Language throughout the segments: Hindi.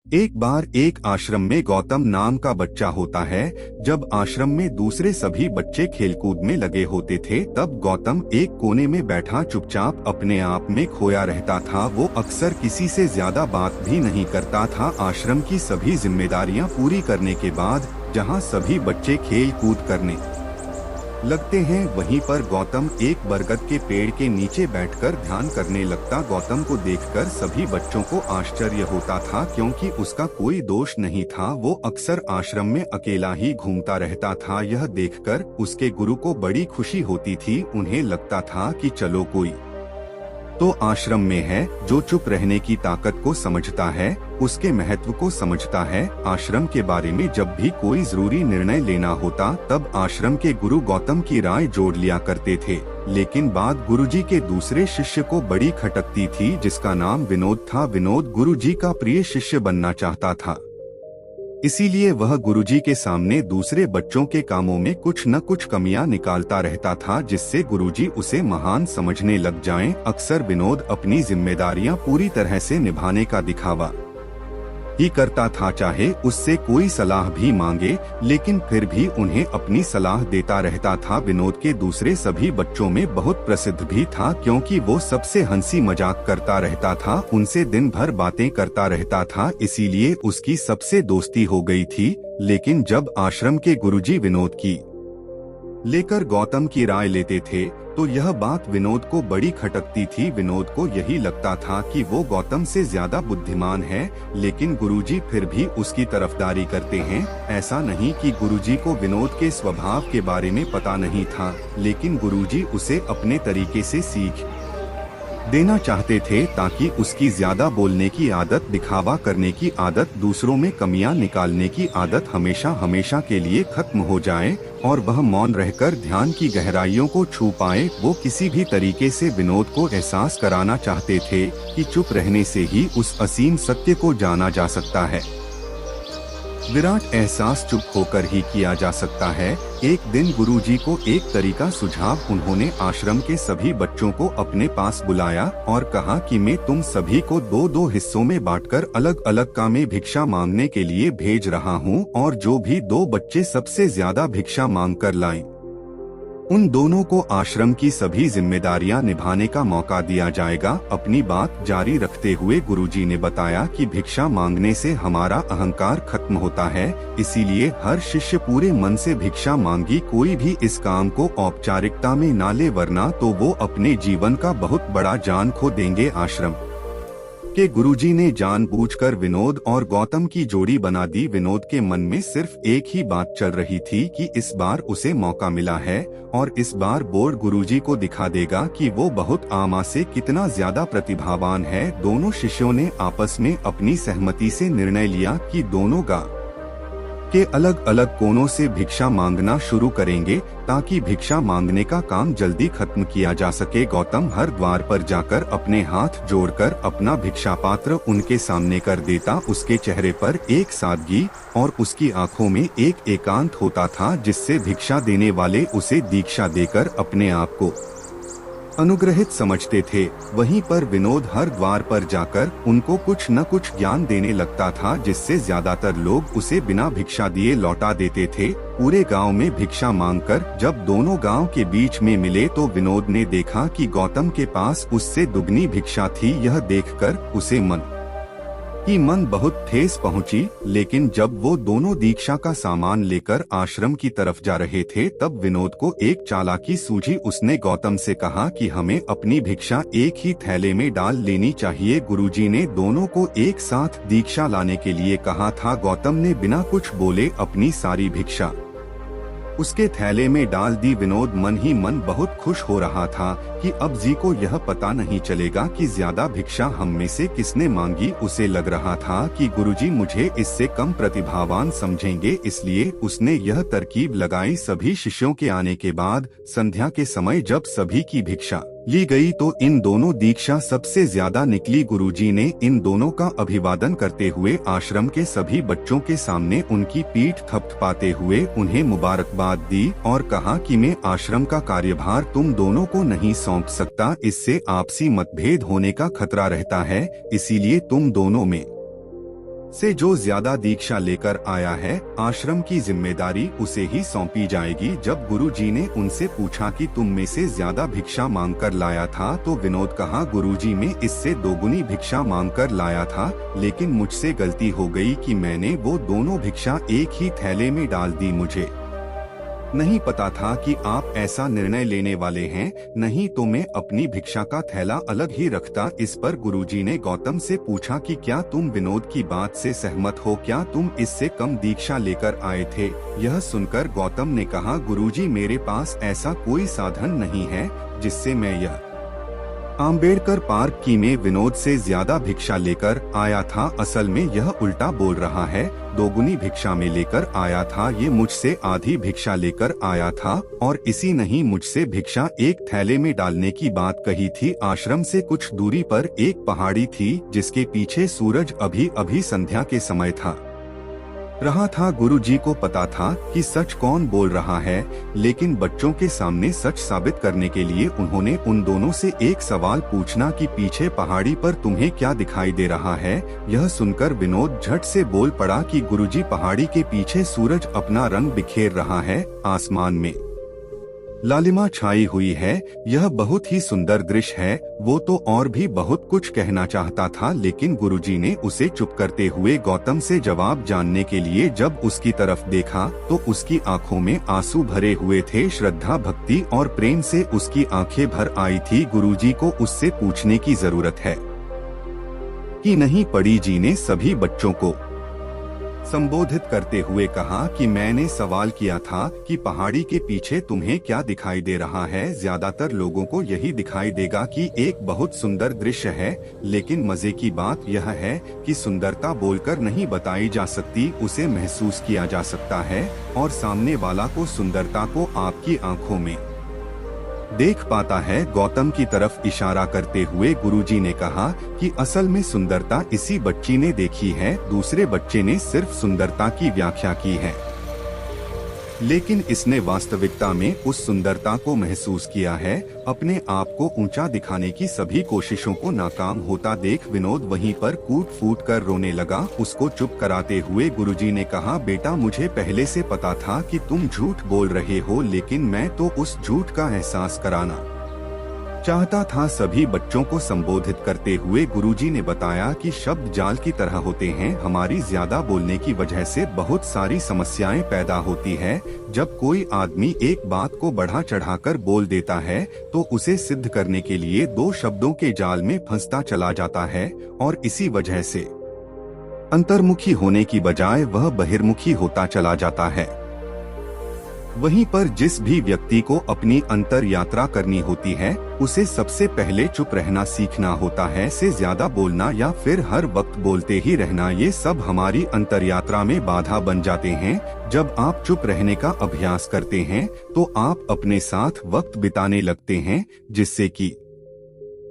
एक बार एक आश्रम में गौतम नाम का बच्चा होता है। जब आश्रम में दूसरे सभी बच्चे खेलकूद में लगे होते थे, तब गौतम एक कोने में बैठा चुपचाप अपने आप में खोया रहता था। वो अक्सर किसी से ज्यादा बात भी नहीं करता था। आश्रम की सभी जिम्मेदारियां पूरी करने के बाद जहां सभी बच्चे खेल कूद करने लगते हैं, वहीं पर गौतम एक बरगद के पेड़ के नीचे बैठकर ध्यान करने लगता। गौतम को देखकर सभी बच्चों को आश्चर्य होता था, क्योंकि उसका कोई दोष नहीं था। वो अक्सर आश्रम में अकेला ही घूमता रहता था। यह देखकर उसके गुरु को बड़ी खुशी होती थी। उन्हें लगता था कि चलो कोई तो आश्रम में है जो चुप रहने की ताकत को समझता है, उसके महत्व को समझता है। आश्रम के बारे में जब भी कोई जरूरी निर्णय लेना होता, तब आश्रम के गुरु गौतम की राय जोड़ लिया करते थे। लेकिन बात गुरुजी के दूसरे शिष्य को बड़ी खटकती थी, जिसका नाम विनोद था। विनोद गुरुजी का प्रिय शिष्य बनना चाहता था, इसीलिए वह गुरुजी के सामने दूसरे बच्चों के कामों में कुछ न कुछ कमियां निकालता रहता था, जिससे गुरुजी उसे महान समझने लग जाएं। अक्सर विनोद अपनी जिम्मेदारियां पूरी तरह से निभाने का दिखावा ही करता था, चाहे उससे कोई सलाह भी मांगे, लेकिन फिर भी उन्हें अपनी सलाह देता रहता था। विनोद के दूसरे सभी बच्चों में बहुत प्रसिद्ध भी था, क्योंकि वो सबसे हंसी मजाक करता रहता था, उनसे दिन भर बातें करता रहता था, इसीलिए उसकी सबसे दोस्ती हो गई थी। लेकिन जब आश्रम के गुरुजी विनोद की लेकर गौतम की राय लेते थे, तो यह बात विनोद को बड़ी खटकती थी। विनोद को यही लगता था कि वो गौतम से ज्यादा बुद्धिमान है, लेकिन गुरुजी फिर भी उसकी तरफदारी करते हैं। ऐसा नहीं कि गुरुजी को विनोद के स्वभाव के बारे में पता नहीं था, लेकिन गुरुजी उसे अपने तरीके से सीख देना चाहते थे, ताकि उसकी ज्यादा बोलने की आदत, दिखावा करने की आदत, दूसरों में कमियां निकालने की आदत हमेशा हमेशा के लिए खत्म हो जाए और वह मौन रहकर ध्यान की गहराइयों को छू पाए। वो किसी भी तरीके से विनोद को एहसास कराना चाहते थे कि चुप रहने से ही उस असीम सत्य को जाना जा सकता है। विराट एहसास चुप होकर ही किया जा सकता है। एक दिन गुरुजी को एक तरीका सुझाव। उन्होंने आश्रम के सभी बच्चों को अपने पास बुलाया और कहा कि मैं तुम सभी को दो दो हिस्सों में बांटकर अलग अलग काम में भिक्षा मांगने के लिए भेज रहा हूँ, और जो भी दो बच्चे सबसे ज्यादा भिक्षा मांग कर लाएं, उन दोनों को आश्रम की सभी जिम्मेदारियां निभाने का मौका दिया जाएगा। अपनी बात जारी रखते हुए गुरुजी ने बताया कि भिक्षा मांगने से हमारा अहंकार खत्म होता है, इसीलिए हर शिष्य पूरे मन से भिक्षा मांगी। कोई भी इस काम को औपचारिकता में ना ले, वरना तो वो अपने जीवन का बहुत बड़ा जान खो देंगे। आश्रम के गुरुजी ने जानबूझकर विनोद और गौतम की जोड़ी बना दी। विनोद के मन में सिर्फ एक ही बात चल रही थी कि इस बार उसे मौका मिला है और इस बार बोर्ड गुरुजी को दिखा देगा कि वो बहुत आमा से कितना ज्यादा प्रतिभावान है। दोनों शिष्यों ने आपस में अपनी सहमति से निर्णय लिया कि दोनों गांव के अलग अलग कोनों से भिक्षा मांगना शुरू करेंगे, ताकि भिक्षा मांगने का काम जल्दी खत्म किया जा सके। गौतम हर द्वार पर जाकर अपने हाथ जोड़कर अपना भिक्षा पात्र उनके सामने कर देता। उसके चेहरे पर एक सादगी और उसकी आंखों में एक एकांत होता था, जिससे भिक्षा देने वाले उसे दीक्षा देकर अपने आप को अनुग्रहित समझते थे। वहीं पर विनोद हर द्वार पर जाकर उनको कुछ न कुछ ज्ञान देने लगता था, जिससे ज्यादातर लोग उसे बिना भिक्षा दिए लौटा देते थे। पूरे गांव में भिक्षा मांगकर जब दोनों गांव के बीच में मिले, तो विनोद ने देखा कि गौतम के पास उससे दुगनी भिक्षा थी। यह देखकर उसे मन बहुत ठेस पहुंची। लेकिन जब वो दोनों दीक्षा का सामान लेकर आश्रम की तरफ जा रहे थे, तब विनोद को एक चालाकी सूझी। उसने गौतम से कहा कि हमें अपनी भिक्षा एक ही थैले में डाल लेनी चाहिए। गुरुजी ने दोनों को एक साथ दीक्षा लाने के लिए कहा था। गौतम ने बिना कुछ बोले अपनी सारी भिक्षा उसके थैले में डाल दी। विनोद मन ही मन बहुत खुश हो रहा था कि अब जी को यह पता नहीं चलेगा कि ज्यादा भिक्षा हम में से किसने मांगी। उसे लग रहा था कि गुरुजी मुझे इससे कम प्रतिभावान समझेंगे, इसलिए उसने यह तरकीब लगाई। सभी शिष्यों के आने के बाद संध्या के समय जब सभी की भिक्षा ली गई, तो इन दोनों दीक्षा सबसे ज्यादा निकली। गुरुजी ने इन दोनों का अभिवादन करते हुए आश्रम के सभी बच्चों के सामने उनकी पीठ थपथपाते हुए उन्हें मुबारकबाद दी और कहा कि मैं आश्रम का कार्यभार तुम दोनों को नहीं सौंप सकता, इससे आपसी मतभेद होने का खतरा रहता है, इसीलिए तुम दोनों में से जो ज्यादा दीक्षा लेकर आया है, आश्रम की जिम्मेदारी उसे ही सौंपी जाएगी। जब गुरुजी ने उनसे पूछा कि तुम में से ज्यादा भिक्षा मांग कर लाया था, तो विनोद कहा, गुरुजी मैं इससे दोगुनी भिक्षा मांग कर लाया था, लेकिन मुझसे गलती हो गई कि मैंने वो दोनों भिक्षा एक ही थैले में डाल दी। मुझे नहीं पता था कि आप ऐसा निर्णय लेने वाले हैं, नहीं तो मैं अपनी भिक्षा का थैला अलग ही रखता। इस पर गुरुजी ने गौतम से पूछा कि क्या तुम विनोद की बात से सहमत हो? क्या तुम इससे कम दीक्षा लेकर आए थे? यह सुनकर गौतम ने कहा, गुरुजी मेरे पास ऐसा कोई साधन नहीं है जिससे मैं यह आम्बेडकर पार्क की में विनोद से ज्यादा भिक्षा लेकर आया था। असल में यह उल्टा बोल रहा है, दोगुनी भिक्षा में लेकर आया था। ये मुझसे आधी भिक्षा लेकर आया था और इसी नहीं मुझसे भिक्षा एक थैले में डालने की बात कही थी। आश्रम से कुछ दूरी पर एक पहाड़ी थी जिसके पीछे सूरज अभी अभी संध्या के समय था रहा था। गुरुजी को पता था कि सच कौन बोल रहा है, लेकिन बच्चों के सामने सच साबित करने के लिए उन्होंने उन दोनों से एक सवाल पूछना कि पीछे पहाड़ी पर तुम्हें क्या दिखाई दे रहा है। यह सुनकर विनोद झट से बोल पड़ा कि गुरुजी पहाड़ी के पीछे सूरज अपना रंग बिखेर रहा है, आसमान में लालिमा छाई हुई है, यह बहुत ही सुंदर दृश्य है। वो तो और भी बहुत कुछ कहना चाहता था, लेकिन गुरुजी ने उसे चुप करते हुए गौतम से जवाब जानने के लिए जब उसकी तरफ देखा तो उसकी आंखों में आंसू भरे हुए थे। श्रद्धा, भक्ति और प्रेम से उसकी आंखें भर आई थी। गुरुजी को उससे पूछने की जरूरत है कि नहीं? पड़ी जी ने सभी बच्चों को संबोधित करते हुए कहा कि मैंने सवाल किया था कि पहाड़ी के पीछे तुम्हें क्या दिखाई दे रहा है। ज्यादातर लोगों को यही दिखाई देगा कि एक बहुत सुंदर दृश्य है, लेकिन मजे की बात यह है कि सुंदरता बोलकर नहीं बताई जा सकती, उसे महसूस किया जा सकता है और सामने वाला को सुंदरता को आपकी आंखों में देख पाता है। गौतम की तरफ इशारा करते हुए गुरुजी ने कहा कि असल में सुंदरता इसी बच्ची ने देखी है, दूसरे बच्चे ने सिर्फ सुंदरता की व्याख्या की है, लेकिन इसने वास्तविकता में उस सुंदरता को महसूस किया है। अपने आप को ऊंचा दिखाने की सभी कोशिशों को नाकाम होता देख विनोद वहीं पर कूट फूट कर रोने लगा। उसको चुप कराते हुए गुरुजी ने कहा, बेटा मुझे पहले से पता था कि तुम झूठ बोल रहे हो, लेकिन मैं तो उस झूठ का एहसास कराना चाहता था। सभी बच्चों को संबोधित करते हुए गुरुजी ने बताया कि शब्द जाल की तरह होते हैं, हमारी ज्यादा बोलने की वजह से बहुत सारी समस्याएं पैदा होती है। जब कोई आदमी एक बात को बढ़ा चढ़ाकर बोल देता है तो उसे सिद्ध करने के लिए दो शब्दों के जाल में फंसता चला जाता है और इसी वजह से अंतर्मुखी होने की बजाय वह बहिर्मुखी होता चला जाता है। वहीं पर जिस भी व्यक्ति को अपनी अंतर यात्रा करनी होती है, उसे सबसे पहले चुप रहना सीखना होता है। से ज्यादा बोलना या फिर हर वक्त बोलते ही रहना, ये सब हमारी अंतर यात्रा में बाधा बन जाते हैं। जब आप चुप रहने का अभ्यास करते हैं तो आप अपने साथ वक्त बिताने लगते हैं, जिससे कि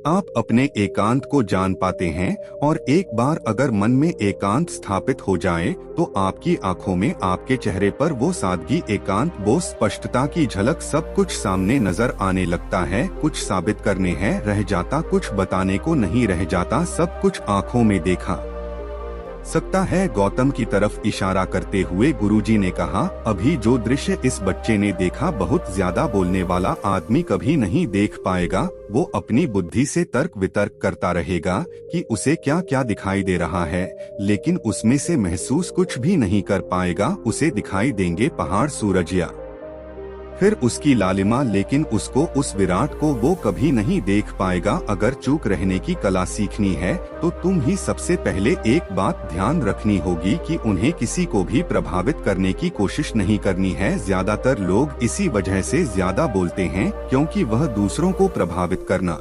आप अपने एकांत को जान पाते हैं और एक बार अगर मन में एकांत स्थापित हो जाए तो आपकी आंखों में, आपके चेहरे पर वो सादगी, एकांत, वो स्पष्टता की झलक, सब कुछ सामने नजर आने लगता है। कुछ साबित करने हैं रह जाता, कुछ बताने को नहीं रह जाता, सब कुछ आंखों में देखा सकता है। गौतम की तरफ इशारा करते हुए गुरुजी ने कहा, अभी जो दृश्य इस बच्चे ने देखा बहुत ज्यादा बोलने वाला आदमी कभी नहीं देख पाएगा। वो अपनी बुद्धि से तर्क वितर्क करता रहेगा कि उसे क्या क्या दिखाई दे रहा है, लेकिन उसमें से महसूस कुछ भी नहीं कर पाएगा। उसे दिखाई देंगे पहाड़, सूरज या फिर उसकी लालिमा, लेकिन उसको, उस विराट को वो कभी नहीं देख पाएगा। अगर चूक रहने की कला सीखनी है तो तुम ही सबसे पहले एक बात ध्यान रखनी होगी कि उन्हें किसी को भी प्रभावित करने की कोशिश नहीं करनी है। ज्यादातर लोग इसी वजह से ज्यादा बोलते हैं क्योंकि वह दूसरों को प्रभावित करना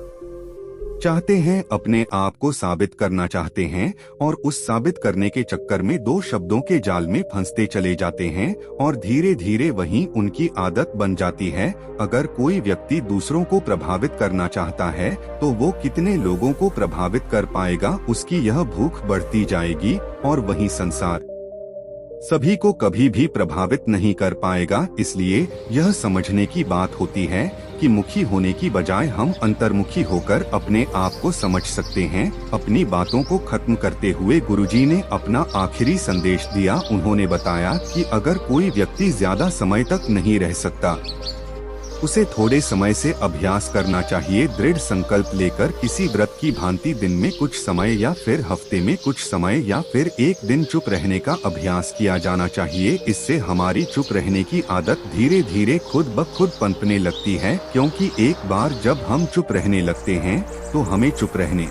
चाहते हैं, अपने आप को साबित करना चाहते हैं और उस साबित करने के चक्कर में दो शब्दों के जाल में फंसते चले जाते हैं और धीरे धीरे वही उनकी आदत बन जाती है। अगर कोई व्यक्ति दूसरों को प्रभावित करना चाहता है तो वो कितने लोगों को प्रभावित कर पाएगा, उसकी यह भूख बढ़ती जाएगी और वही संसार सभी को कभी भी प्रभावित नहीं कर पाएगा। इसलिए यह समझने की बात होती है कि मुखी होने की बजाय हम अंतर्मुखी होकर अपने आप को समझ सकते हैं। अपनी बातों को खत्म करते हुए गुरुजी ने अपना आखिरी संदेश दिया। उन्होंने बताया कि अगर कोई व्यक्ति ज्यादा समय तक नहीं रह सकता, उसे थोड़े समय से अभ्यास करना चाहिए। दृढ़ संकल्प लेकर किसी व्रत की भांति दिन में कुछ समय या फिर हफ्ते में कुछ समय या फिर एक दिन चुप रहने का अभ्यास किया जाना चाहिए। इससे हमारी चुप रहने की आदत धीरे धीरे खुद ब खुद पनपने लगती है, क्योंकि एक बार जब हम चुप रहने लगते हैं तो हमें चुप रहने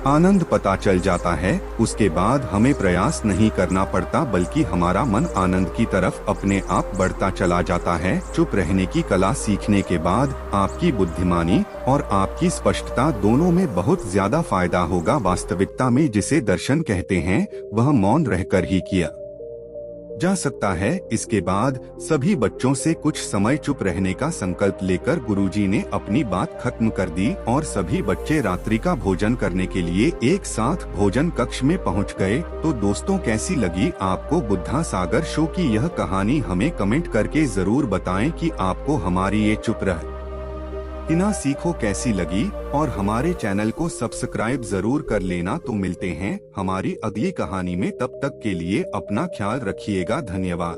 आनंद पता चल जाता है। उसके बाद हमें प्रयास नहीं करना पड़ता, बल्कि हमारा मन आनंद की तरफ अपने आप बढ़ता चला जाता है। चुप रहने की कला सीखने के बाद आपकी बुद्धिमानी और आपकी स्पष्टता दोनों में बहुत ज्यादा फायदा होगा। वास्तविकता में जिसे दर्शन कहते हैं वह मौन रहकर ही किया जा सकता है। इसके बाद सभी बच्चों से कुछ समय चुप रहने का संकल्प लेकर गुरुजी ने अपनी बात खत्म कर दी और सभी बच्चे रात्रि का भोजन करने के लिए एक साथ भोजन कक्ष में पहुंच गए। तो दोस्तों, कैसी लगी आपको बुद्धा सागर शो की यह कहानी? हमें कमेंट करके जरूर बताएं कि आपको हमारी ये चुप रह ना सीखो कैसी लगी, और हमारे चैनल को सब्सक्राइब जरूर कर लेना। तो मिलते हैं हमारी अगली कहानी में, तब तक के लिए अपना ख्याल रखिएगा। धन्यवाद।